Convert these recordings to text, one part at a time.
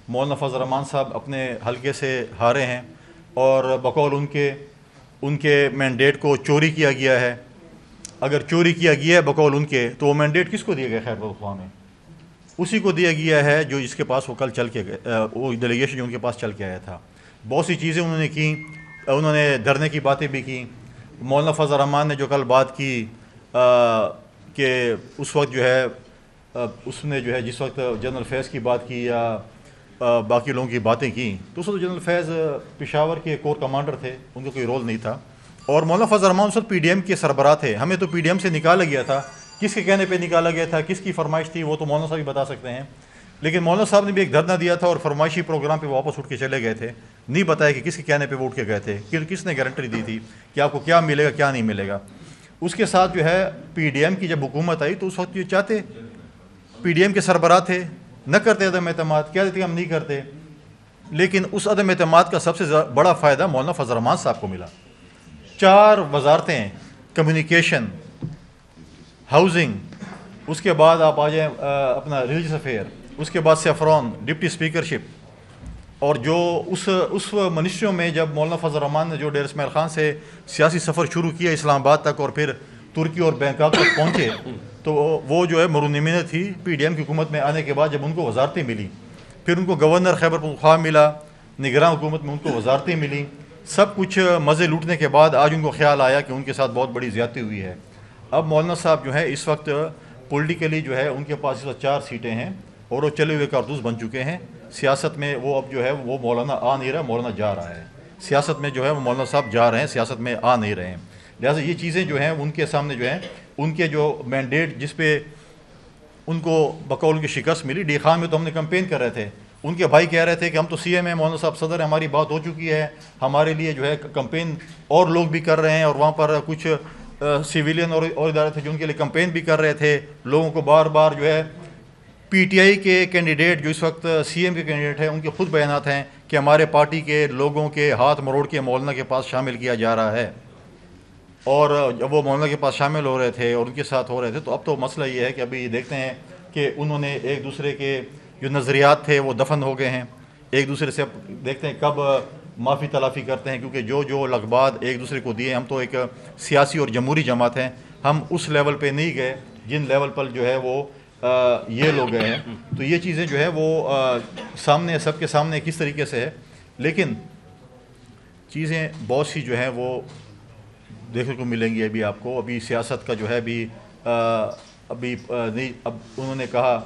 مولانا فضل الرحمان صاحب اپنے حلقے سے ہارے ہیں اور بقول ان کے مینڈیٹ کو چوری کیا گیا ہے. اگر چوری کیا گیا ہے بقول ان کے تو وہ مینڈیٹ کس کو دیا گیا خیبر پختونخوا میں؟ اسی کو دیا گیا ہے جو جس کے پاس وہ کل چل کے وہ ڈیلیگیشن جو ان کے پاس چل کے آیا تھا. بہت سی چیزیں انہوں نے کی, انہوں نے دھرنے کی باتیں بھی کی. مولانا فضل الرحمان نے جو کل بات کی کہ اس وقت جو ہے اس نے جو ہے جس وقت جنرل فیض کی بات کی یا باقی لوگوں کی باتیں کی تو اس وقت جنرل فیض پشاور کے کور کمانڈر تھے, ان کا کوئی رول نہیں تھا. اور مولانا فضل الرحمان اس وقت پی ڈی ایم کے سربراہ تھے. ہمیں تو پی ڈی ایم سے نکالا گیا تھا, کس کے کہنے پہ نکالا گیا تھا, کس کی فرمائش تھی, وہ تو مولانا صاحب ہی بتا سکتے ہیں. لیکن مولانا صاحب نے بھی ایک دھرنا دیا تھا اور فرمائشی پروگرام پہ واپس اٹھ کے چلے گئے تھے. نہیں بتایا کہ کس کے کہنے پہ وہ اٹھ کے گئے تھے, کس نے گارنٹی دی تھی کہ آپ کو کیا ملے گا کیا نہیں ملے گا. اس کے ساتھ جو ہے پی ڈی ایم کی جب حکومت آئی تو اس وقت یہ چاہتے پی ڈی ایم کے سربراہ تھے, نہ کرتے عدم اعتماد, کیا دیتے ہم نہیں کرتے. لیکن اس عدم اعتماد کا سب سے بڑا فائدہ مولانا فضل الرحمان صاحب کو ملا. 4 وزارتیں, کمیونیکیشن, ہاؤسنگ, اس کے بعد آپ آ جائیں اپنا ریلیجس افیئر, اس کے بعد سیفرون, ڈپٹی اسپیکرشپ. اور جو اس منسٹریوں میں جب مولانا فضل الرحمان نے جو ڈیر اسماعیل خان سے سیاسی سفر شروع کیا اسلام آباد تک اور پھر ترکی اور بینکاک تک پہنچے تو وہ جو ہے مرونمینہ تھی پی ڈی ایم کی حکومت میں آنے کے بعد. جب ان کو وزارتیں ملی, پھر ان کو گورنر خیبر پختونخوا ملا, نگراں حکومت میں ان کو وزارتیں ملی, سب کچھ مزے لوٹنے کے بعد آج ان کو خیال آیا کہ ان کے ساتھ بہت بڑی زیادتی ہوئی ہے. اب مولانا صاحب جو ہے اس وقت پولیٹیکلی جو ہے ان کے پاس اس وقت 4 سیٹیں ہیں اور وہ چلے ہوئے کارتوس بن چکے ہیں. سیاست میں وہ اب جو ہے وہ مولانا آ نہیں رہا, مولانا جا رہا ہے. سیاست میں جو ہے وہ مولانا صاحب جا رہے ہیں, سیاست میں آ نہیں رہے ہیں. لہٰذا یہ چیزیں جو ہیں ان کے سامنے جو ہیں ان کے جو مینڈیٹ جس پہ ان کو بقول کی شکست ملی. ڈی خان میں تو ہم نے کمپین کر رہے تھے, ان کے بھائی کہہ رہے تھے کہ ہم تو سی ایم ہیں, مولانا صاحب صدر ہیں, ہماری بات ہو چکی ہے, ہمارے لیے جو ہے کمپین اور لوگ بھی کر رہے ہیں. اور وہاں پر کچھ سویلین اور ادارے تھے جو ان کے لیے کمپین بھی کر رہے تھے. لوگوں کو بار بار جو ہے پی ٹی آئی کے کینڈیڈیٹ جو اس وقت سی ایم کے کینڈیڈیٹ ہیں ان کے خود بیانات ہیں کہ ہمارے پارٹی کے لوگوں کے ہاتھ مروڑ کے مولانا کے پاس شامل کیا جا رہا ہے. اور جب وہ مولانا کے پاس شامل ہو رہے تھے اور ان کے ساتھ ہو رہے تھے تو اب تو مسئلہ یہ ہے کہ ابھی دیکھتے ہیں کہ انہوں نے ایک دوسرے کے جو نظریات تھے وہ دفن ہو گئے ہیں. ایک دوسرے سے اب دیکھتے ہیں کب معافی تلافی کرتے ہیں, کیونکہ جو لقبات ایک دوسرے کو دیے, ہم تو ایک سیاسی اور جمہوری جماعت ہیں, ہم اس لیول پہ نہیں گئے جن لیول پر جو ہے وہ یہ لوگ گئے ہیں. تو یہ چیزیں جو ہے وہ سامنے سب کے سامنے کس طریقے سے ہے. لیکن چیزیں بہت سی جو ہیں وہ دیکھنے کو ملیں گی ابھی آپ کو. ابھی سیاست کا جو ہے ابھی نہیں. اب انہوں نے کہا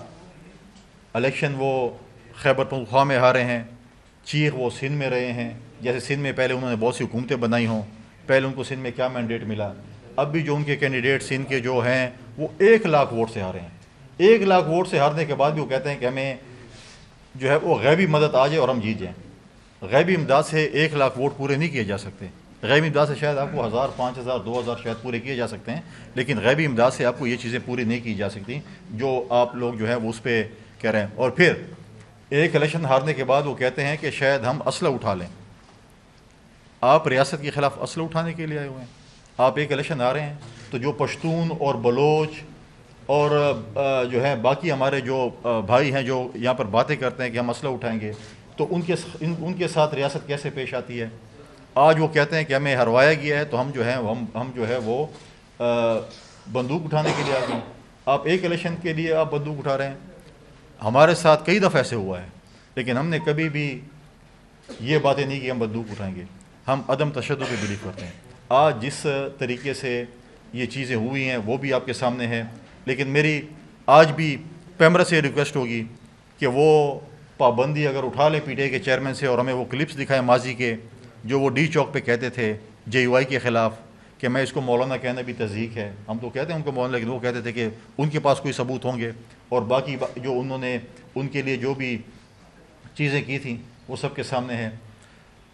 الیکشن وہ خیبر پختونخوا میں ہارے ہیں, چیخ وہ سندھ میں رہے ہیں. جیسے سندھ میں پہلے انہوں نے بہت سی حکومتیں بنائی ہوں, پہلے ان کو سندھ میں کیا مینڈیٹ ملا. اب بھی جو ان کے کینڈیڈیٹ سندھ کے جو ہیں وہ 1 لاکھ ووٹ سے ہارے ہیں. 1 لاکھ ووٹ سے ہارنے کے بعد بھی وہ کہتے ہیں کہ ہمیں جو ہے وہ غیبی مدد آ جائے اور ہم جیت جائیں. غیبی امداد سے 1 لاکھ ووٹ پورے نہیں کیے جا سکتے. غیبی امداد سے شاید آپ کو 1000, 5000, 2000 شاید پورے کیے جا سکتے ہیں, لیکن غیبی امداد سے آپ کو یہ چیزیں پوری نہیں کی جا سکتی جو آپ لوگ جو ہے وہ اس پہ کہہ رہے ہیں. اور پھر ایک الیکشن ہارنے کے بعد وہ کہتے ہیں کہ شاید ہم اسلحہ اٹھا لیں. آپ ریاست کے خلاف اسلحہ اٹھانے کے لیے آئے ہوئے ہیں. آپ ایک الیکشن آ رہے ہیں تو جو پشتون اور بلوچ اور جو ہے باقی ہمارے جو بھائی ہیں جو یہاں پر باتیں کرتے ہیں کہ ہم اسلحہ اٹھائیں گے, تو ان کے ساتھ ریاست کیسے پیش آتی ہے. آج وہ کہتے ہیں کہ ہمیں ہروایا گیا ہے تو ہم جو ہے ہم جو ہے وہ بندوق اٹھانے کے لیے آ گئے. آپ ایک الیکشن کے لیے آپ بندوق اٹھا رہے ہیں. ہمارے ساتھ کئی دفعہ ایسے ہوا ہے, لیکن ہم نے کبھی بھی یہ باتیں نہیں کہ ہم بندوق اٹھائیں گے. ہم عدم تشدد پہ بلیو کرتے ہیں. آج جس طریقے سے یہ چیزیں ہوئی ہیں وہ بھی آپ کے سامنے ہے. لیکن میری آج بھی پیمرا سے ریکویسٹ ہوگی کہ وہ پابندی اگر اٹھا لے پی ٹی آئی کے چیئرمین سے, اور ہمیں وہ کلپس دکھائیں ماضی کے جو وہ ڈی چوک پہ کہتے تھے جے یو آئی کے خلاف کہ میں اس کو مولانا کہنا بھی تضحیق ہے. ہم تو کہتے ہیں ان کو مولانا, لیکن وہ کہتے تھے کہ ان کے پاس کوئی ثبوت ہوں گے. اور باقی جو انہوں نے ان کے لیے جو بھی چیزیں کی تھیں وہ سب کے سامنے ہے.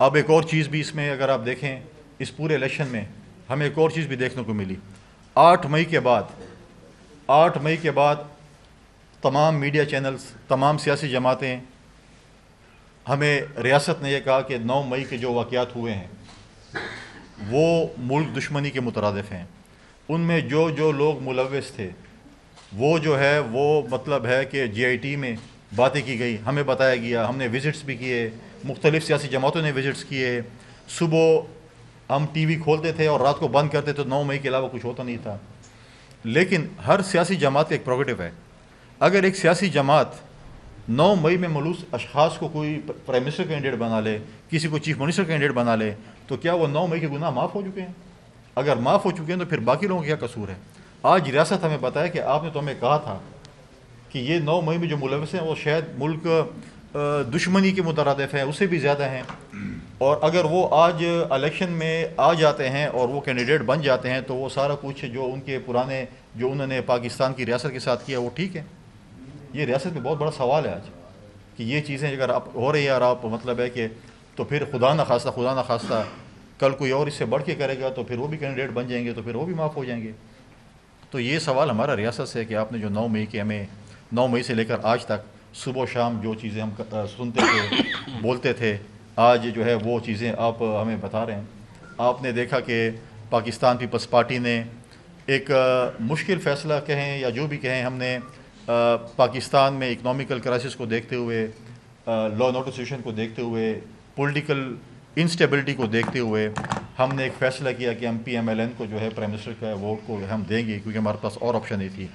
اب ایک اور چیز بھی اس میں اگر آپ دیکھیں اس پورے الیکشن میں ہمیں ایک اور چیز بھی دیکھنے کو ملی. 8 مئی کے بعد تمام میڈیا چینلز, تمام سیاسی جماعتیں, ہمیں ریاست نے یہ کہا کہ 9 مئی کے جو واقعات ہوئے ہیں وہ ملک دشمنی کے مترادف ہیں. ان میں جو لوگ ملوث تھے وہ جو ہے وہ مطلب ہے کہ جی آئی ٹی میں باتیں کی گئی، ہمیں بتایا گیا، ہم نے وزٹس بھی کیے، مختلف سیاسی جماعتوں نے وزٹس کیے. صبح ہم ٹی وی کھولتے تھے اور رات کو بند کرتے تو 9 مئی کے علاوہ کچھ ہوتا نہیں تھا. لیکن ہر سیاسی جماعت کا ایک پروگریٹو ہے. اگر ایک سیاسی جماعت 9 مئی میں ملوث اشخاص کو کوئی پرائم منسٹر کینڈیڈیٹ بنا لے، کسی کو چیف منسٹر کینڈیڈیٹ بنا لے، تو کیا وہ 9 مئی کے گناہ معاف ہو چکے ہیں؟ اگر معاف ہو چکے ہیں تو پھر باقی لوگوں کا کیا قصور ہے؟ آج ریاست ہمیں بتایا کہ آپ نے تو ہمیں کہا تھا کہ یہ 9 مئی میں جو ملوث ہیں وہ شاید ملک دشمنی کے مترادف ہیں، اس سے بھی زیادہ ہیں، اور اگر وہ آج الیکشن میں آ جاتے ہیں اور وہ کینڈیڈیٹ بن جاتے ہیں تو وہ سارا کچھ جو ان کے پرانے جو انہوں نے پاکستان کی ریاست کے ساتھ کیا وہ ٹھیک ہے. یہ ریاست میں بہت بڑا سوال ہے آج کہ یہ چیزیں اگر آپ ہو رہی ہیں اور آپ مطلب ہے کہ تو پھر خدا نہ خواستہ کل کوئی اور اس سے بڑھ کے کرے گا تو پھر وہ بھی کینڈیڈیٹ بن جائیں گے تو پھر وہ بھی معاف ہو جائیں گے. تو یہ سوال ہمارا ریاست سے ہے کہ آپ نے جو 9 مئی کے ہمیں 9 مئی سے لے کر آج تک صبح و شام جو چیزیں ہم سنتے تھے بولتے تھے، آج جو ہے وہ چیزیں آپ ہمیں بتا رہے ہیں. آپ نے دیکھا کہ پاکستان پیپلز پارٹی نے ایک مشکل فیصلہ کہیں یا جو بھی کہیں، ہم نے پاکستان میں اکنامیکل کرائسس کو دیکھتے ہوئے، لا اینڈ آرڈر سچویشن کو دیکھتے ہوئے، پولیٹیکل انسٹیبلٹی کو دیکھتے ہوئے ہم نے ایک فیصلہ کیا کہ ہم پی ایم ایل این کو جو ہے پرائم منسٹر کا ووٹ کو ہم دیں گے، کیونکہ ہمارے پاس اور آپشن نہیں تھی.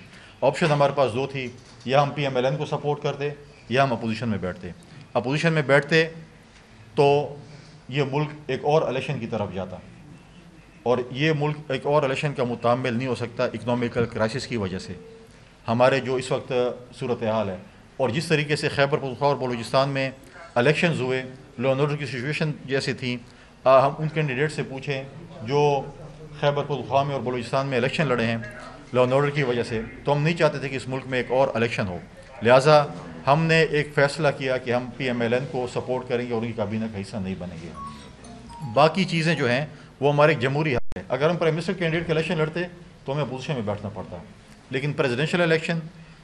آپشن ہمارے پاس 2 تھی، یا ہم پی ایم ایل این کو سپورٹ کرتے یا ہم اپوزیشن میں بیٹھتے. اپوزیشن میں بیٹھتے تو یہ ملک ایک اور الیکشن کی طرف جاتا، اور یہ ملک ایک اور الیکشن کا متحمل نہیں ہو سکتا اکنامیکل کرائسس کی وجہ سے. ہمارے جو اس وقت صورتحال ہے اور جس طریقے سے خیبر پختونخوا اور بلوچستان میں الیکشنز ہوئے، لا اینڈ آرڈر کی سچویشن جیسے تھیں، ہم ان کینڈیڈیٹ سے پوچھیں جو خیبر پختونخوا میں اور بلوچستان میں الیکشن لڑے ہیں لا اینڈ آرڈر کی وجہ سے، تو ہم نہیں چاہتے تھے کہ اس ملک میں ایک اور الیکشن ہو. لہٰذا ہم نے ایک فیصلہ کیا کہ ہم پی ایم ایل این کو سپورٹ کریں گے اور ان کی کابینہ کا حصہ نہیں بنیں گے. باقی چیزیں جو ہیں وہ ہمارے ایک جمہوری حق ہے. اگر ہم پرائم منسٹر کینڈیڈیٹ کا الیکشن لڑتے تو ہمیں اپوزیشن میں بیٹھنا پڑتا، لیکن پریزیڈنشل الیکشن،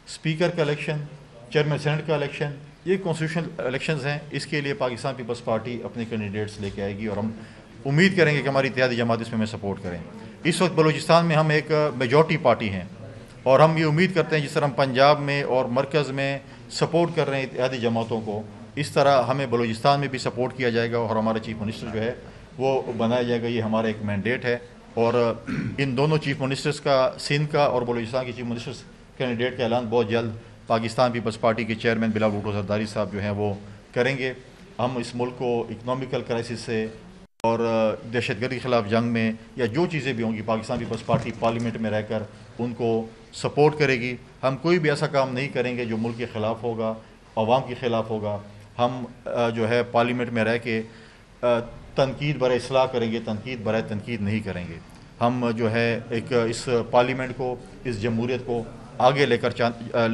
اسپیکر کا الیکشن، چیئرمین سینٹ کا الیکشن، یہ کانسٹیٹیوشنل الیکشنز ہیں. اس کے لیے پاکستان پیپلز پارٹی اپنے کینڈیڈیٹس لے کے آئے گی اور ہم امید کریں گے کہ ہماری اتحادی جماعت اس میں ہمیں سپورٹ کریں. اس وقت بلوچستان میں ہم ایک میجورٹی پارٹی ہیں اور ہم یہ امید کرتے ہیں جس طرح ہم پنجاب میں اور مرکز میں سپورٹ کر رہے ہیں اتحادی جماعتوں کو، اس طرح ہمیں بلوچستان میں بھی سپورٹ کیا جائے گا اور ہمارا چیف منسٹر جو ہے وہ بنایا جائے گا. یہ ہمارا ایک مینڈیٹ ہے اور ان دونوں چیف منسٹرز کا، سندھ کا اور بلوچستان کے چیف منسٹرز کینڈیڈیٹ کا اعلان بہت جلد پاکستان پیپلز پارٹی کے چیئرمین بلاول بھٹو زرداری صاحب جو ہیں وہ کریں گے. ہم اس ملک کو اکنامیکل کرائسس سے اور دہشت گردی کے خلاف جنگ میں یا جو چیزیں بھی ہوں گی، پاکستان پیپلز پارٹی پارلیمنٹ میں رہ کر ان کو سپورٹ کرے گی. ہم کوئی بھی ایسا کام نہیں کریں گے جو ملک کے خلاف ہوگا، عوام کے خلاف ہوگا. ہم جو ہے پارلیمنٹ میں رہ کے تنقید برائے اصلاح کریں گے، تنقید برائے تنقید نہیں کریں گے. ہم جو ہے ایک اس پارلیمنٹ کو، اس جمہوریت کو آگے لے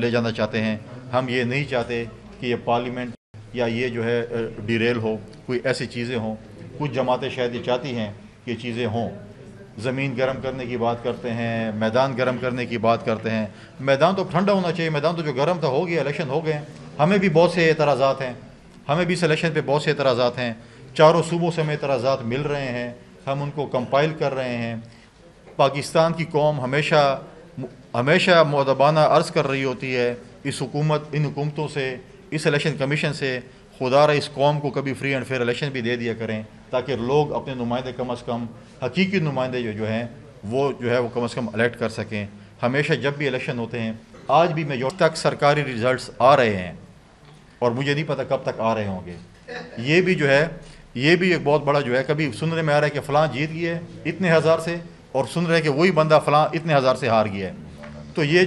جانا چاہتے ہیں. ہم یہ نہیں چاہتے کہ یہ پارلیمنٹ یا یہ جو ہے ڈیریل ہو، کوئی ایسی چیزیں ہوں. کچھ جماعتیں شاید یہ چاہتی ہیں کہ یہ چیزیں ہوں. زمین گرم کرنے کی بات کرتے ہیں، میدان گرم کرنے کی بات کرتے ہیں. میدان تو ٹھنڈا ہونا چاہیے، میدان تو جو گرم تھا ہو گیا، الیکشن ہو گئے. ہمیں بھی بہت سے اعتراضات ہیں، ہمیں بھی اس الیکشن پہ بہت سے اعتراضات ہیں. چاروں صوبوں سے ہمیں اعتراضات مل رہے ہیں، ہم ان کو کمپائل کر رہے ہیں. پاکستان کی قوم ہمیشہ مؤدبانہ عرض کر رہی ہوتی ہے ان حکومتوں سے، اس الیکشن کمیشن سے، خدا رہا اس قوم کو کبھی فری اینڈ فیئر الیکشن بھی دے دیا کریں تاکہ لوگ اپنے نمائندے کم از کم، حقیقی نمائندے جو ہیں وہ کم از کم الیکٹ کر سکیں. ہمیشہ جب بھی الیکشن ہوتے ہیں، آج بھی میجورٹی تک سرکاری ریزلٹس آ رہے ہیں اور مجھے نہیں پتہ کب تک آ رہے ہوں گے. یہ بھی جو ہے یہ بھی ایک بہت بڑا جو ہے، کبھی سننے میں آ رہا ہے کہ فلاں جیت گیا ہے اتنے ہزار سے، اور سن رہے ہیں کہ وہی بندہ فلاں اتنے ہزار سے ہار گیا ہے. تو یہ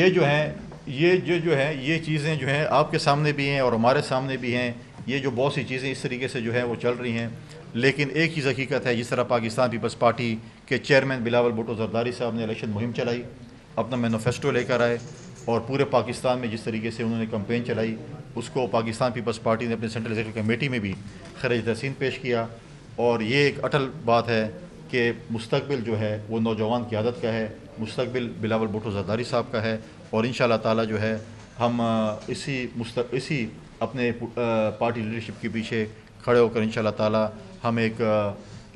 جو ہے یہ چیزیں جو ہیں آپ کے سامنے بھی ہیں اور ہمارے سامنے بھی ہیں. یہ جو بہت سی چیزیں اس طریقے سے جو ہے وہ چل رہی ہیں، لیکن ایک چیز حقیقت ہے، جس طرح پاکستان پیپلز پارٹی کے چیئرمین بلاول بھٹو زرداری صاحب نے الیکشن مہم چلائی، اپنا مینیفیسٹو لے کر آئے اور پورے پاکستان میں جس طریقے سے انہوں نے کمپین چلائی، اس کو پاکستان پیپلز پارٹی نے اپنے سینٹرل ایگزیکٹو کمیٹی میں بھی خراج تحسین پیش کیا. اور یہ ایک اٹل بات ہے کہ مستقبل جو ہے وہ نوجوان قیادت کا ہے، مستقبل بلاول بھٹو زرداری صاحب کا ہے. اور انشاءاللہ تعالی جو ہے ہم اسی اپنے پارٹی لیڈرشپ کے پیچھے کھڑے ہو کر انشاءاللہ تعالی ہم ایک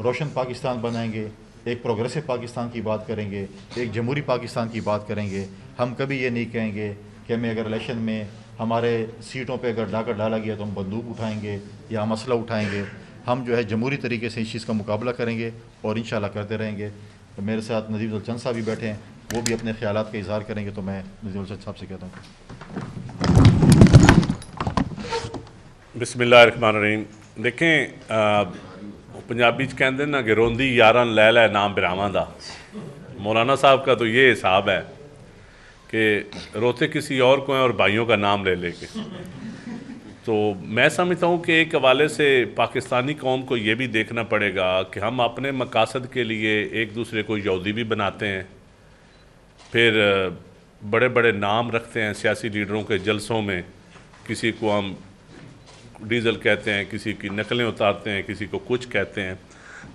روشن پاکستان بنائیں گے، ایک پروگریسو پاکستان کی بات کریں گے، ایک جمہوری پاکستان کی بات کریں گے. ہم کبھی یہ نہیں کہیں گے کہ ہمیں اگر الیکشن میں ہمارے سیٹوں پہ اگر ڈاکہ ڈالا گیا تو ہم بندوق اٹھائیں گے یا ہم اسلحہ اٹھائیں گے. ہم جو ہے جمہوری طریقے سے اس چیز کا مقابلہ کریں گے اور انشاءاللہ کرتے رہیں گے. میرے ساتھ نذیر الچند صاحب بھی بیٹھے ہیں, وہ بھی اپنے خیالات کا اظہار کریں گے. تو میں نذیر الچند صاحب سے کہتا ہوں. بسم اللہ الرحمن الرحیم. دیکھیں پنجابی کہتے ہیں نا کہ روندی یاران لے لے نام براواں دا. مولانا صاحب کا تو یہ حساب ہے کہ روتے کسی اور کو ہیں اور بھائیوں کا نام لے لے کے. تو میں سمجھتا ہوں کہ ایک حوالے سے پاکستانی قوم کو یہ بھی دیکھنا پڑے گا کہ ہم اپنے مقاصد کے لیے ایک دوسرے کو یہودی بھی بناتے ہیں, پھر بڑے بڑے نام رکھتے ہیں سیاسی لیڈروں کے جلسوں میں. کسی کو ہم ڈیزل کہتے ہیں, کسی کی نقلیں اتارتے ہیں, کسی کو کچھ کہتے ہیں.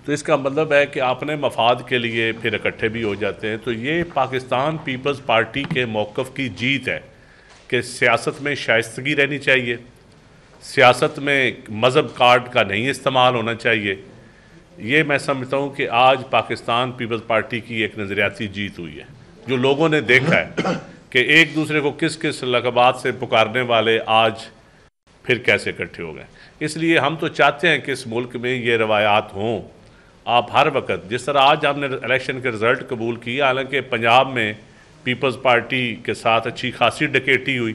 تو اس کا مطلب ہے کہ اپنے مفاد کے لیے پھر اکٹھے بھی ہو جاتے ہیں. تو یہ پاکستان پیپلز پارٹی کے موقف کی جیت ہے کہ سیاست میں شائستگی رہنی چاہیے, سیاست میں مذہب کارڈ کا نہیں استعمال ہونا چاہیے. یہ میں سمجھتا ہوں کہ آج پاکستان پیپلز پارٹی کی ایک نظریاتی جیت ہوئی ہے, جو لوگوں نے دیکھا ہے کہ ایک دوسرے کو کس کس لقبات سے پکارنے والے آج پھر کیسے اکٹھے ہو گئے. اس لیے ہم تو چاہتے ہیں کہ اس ملک میں یہ روایات ہوں. آپ ہر وقت جس طرح آج ہم نے الیکشن کے رزلٹ قبول کیا, حالانکہ پنجاب میں پیپلز پارٹی کے ساتھ اچھی خاصی ڈکیٹی ہوئی,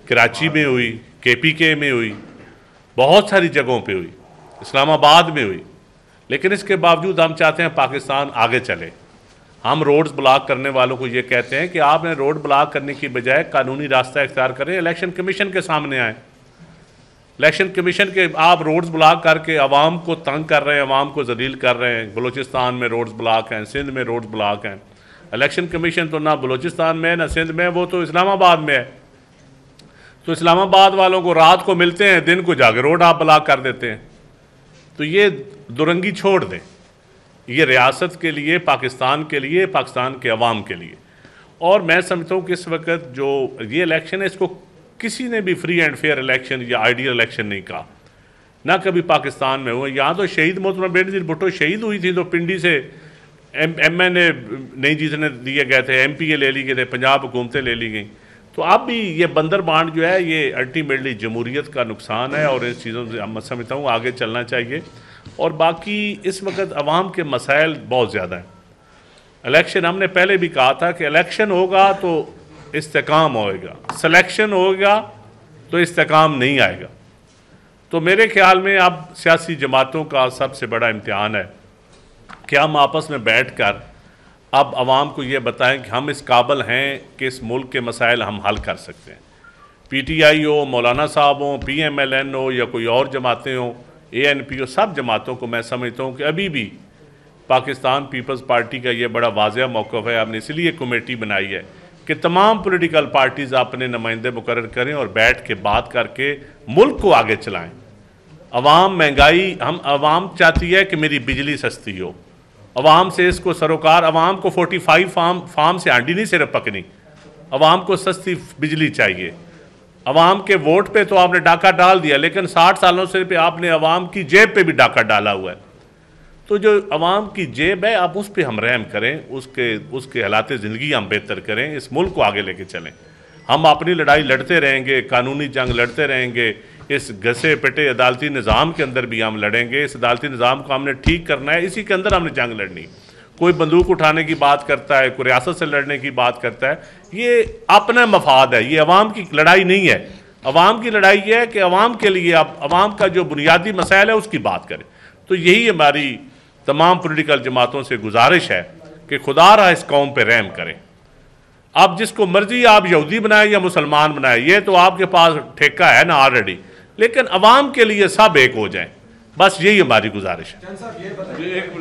کراچی میں ہوئی, KPK میں ہوئی, بہت ساری جگہوں پہ ہوئی, اسلام آباد میں ہوئی. لیکن اس کے باوجود ہم چاہتے ہیں پاکستان آگے چلے. ہم روڈز بلاک کرنے والوں کو یہ کہتے ہیں کہ آپ نے روڈ بلاک کرنے کی بجائے قانونی راستہ اختیار کریں, الیکشن کمیشن کے سامنے آئیں. الیکشن کمیشن کے آپ روڈز بلاک کر کے عوام کو تنگ کر رہے ہیں, عوام کو ذلیل کر رہے ہیں. بلوچستان میں روڈز بلاک ہیں, سندھ میں روڈز بلاک ہیں. الیکشن کمیشن تو نہ بلوچستان میں ہے نہ سندھ میں, وہ تو اسلام آباد میں ہے. تو اسلام آباد والوں کو رات کو ملتے ہیں, دن کو جا کے روڈ آپ بلاک کر دیتے ہیں. تو یہ درنگی چھوڑ دیں. یہ ریاست کے لیے, پاکستان کے لیے, پاکستان کے عوام کے لیے. اور میں سمجھتا ہوں کہ اس وقت جو یہ الیکشن ہے, اس کو کسی نے بھی فری اینڈ فیئر الیکشن یا آئیڈیل الیکشن نہیں کہا, نہ کبھی پاکستان میں ہوا. یہاں تو شہید محترمہ بینظیر بھٹو شہید ہوئی تھی تو پنڈی سے MN نہیں جیتنے دیے گئے تھے, MPA لے لی گئے تھے, پنجاب حکومتیں لے لی گئیں. تو اب بھی یہ بندر بانٹ جو ہے یہ الٹیمیٹلی جمہوریت کا نقصان ہے, اور اس چیزوں سے میں سمجھتا ہوں آگے چلنا چاہیے. اور باقی اس وقت عوام کے مسائل بہت زیادہ ہیں. الیکشن ہم نے پہلے بھی کہا تھا کہ الیکشن ہوگا تو استحکام ہوئے گا, سلیکشن ہوگا تو استحکام نہیں آئے گا. تو میرے خیال میں اب سیاسی جماعتوں کا سب سے بڑا امتحان ہے کہ ہم آپس میں بیٹھ کر اب عوام کو یہ بتائیں کہ ہم اس قابل ہیں کہ اس ملک کے مسائل ہم حل کر سکتے ہیں. PTI ہو, مولانا صاحب ہوں, PMLN ہو یا کوئی اور جماعتیں ہوں, ANP ہو, سب جماعتوں کو میں سمجھتا ہوں کہ ابھی بھی پاکستان پیپلز پارٹی کا یہ بڑا واضح موقف ہے. ہم نے اسی لیے کمیٹی بنائی ہے کہ تمام پولیٹیکل پارٹیز اپنے نمائندے مقرر کریں اور بیٹھ کے بات کر کے ملک کو آگے چلائیں. عوام مہنگائی, عوام چاہتی ہے کہ میری بجلی سستی ہو. عوام سے اس کو سروکار, عوام کو 45 فارم سے ہانڈی نہیں صرف پکنی, عوام کو سستی بجلی چاہیے. عوام کے ووٹ پہ تو آپ نے ڈاکہ ڈال دیا, لیکن 60 سالوں سے پہ آپ نے عوام کی جیب پہ بھی ڈاکہ ڈالا ہوا ہے. تو جو عوام کی جیب ہے اب اس پہ ہم رحم کریں, اس کے حالات زندگی ہم بہتر کریں, اس ملک کو آگے لے کے چلیں. ہم اپنی لڑائی لڑتے رہیں گے, قانونی جنگ لڑتے رہیں گے, اس گھسے پٹے عدالتی نظام کے اندر بھی ہم لڑیں گے. اس عدالتی نظام کو ہم نے ٹھیک کرنا ہے, اسی کے اندر ہم نے جنگ لڑنی. کوئی بندوق اٹھانے کی بات کرتا ہے, کوئی ریاست سے لڑنے کی بات کرتا ہے, یہ اپنا مفاد ہے, یہ عوام کی لڑائی نہیں ہے. عوام کی لڑائی یہ ہے کہ عوام کے لیے اب عوام کا جو بنیادی مسائل ہے اس کی بات کریں. تو یہی ہماری تمام پولیٹیکل جماعتوں سے گزارش ہے کہ خدا را اس قوم پہ رحم کریں. اب جس کو مرضی آپ یہودی بنائیں یا مسلمان بنائیں, یہ تو آپ کے پاس ٹھیکہ ہے نا آلریڈی, لیکن عوام کے لیے سب ایک ہو جائیں. بس یہی ہماری گزارش ہے.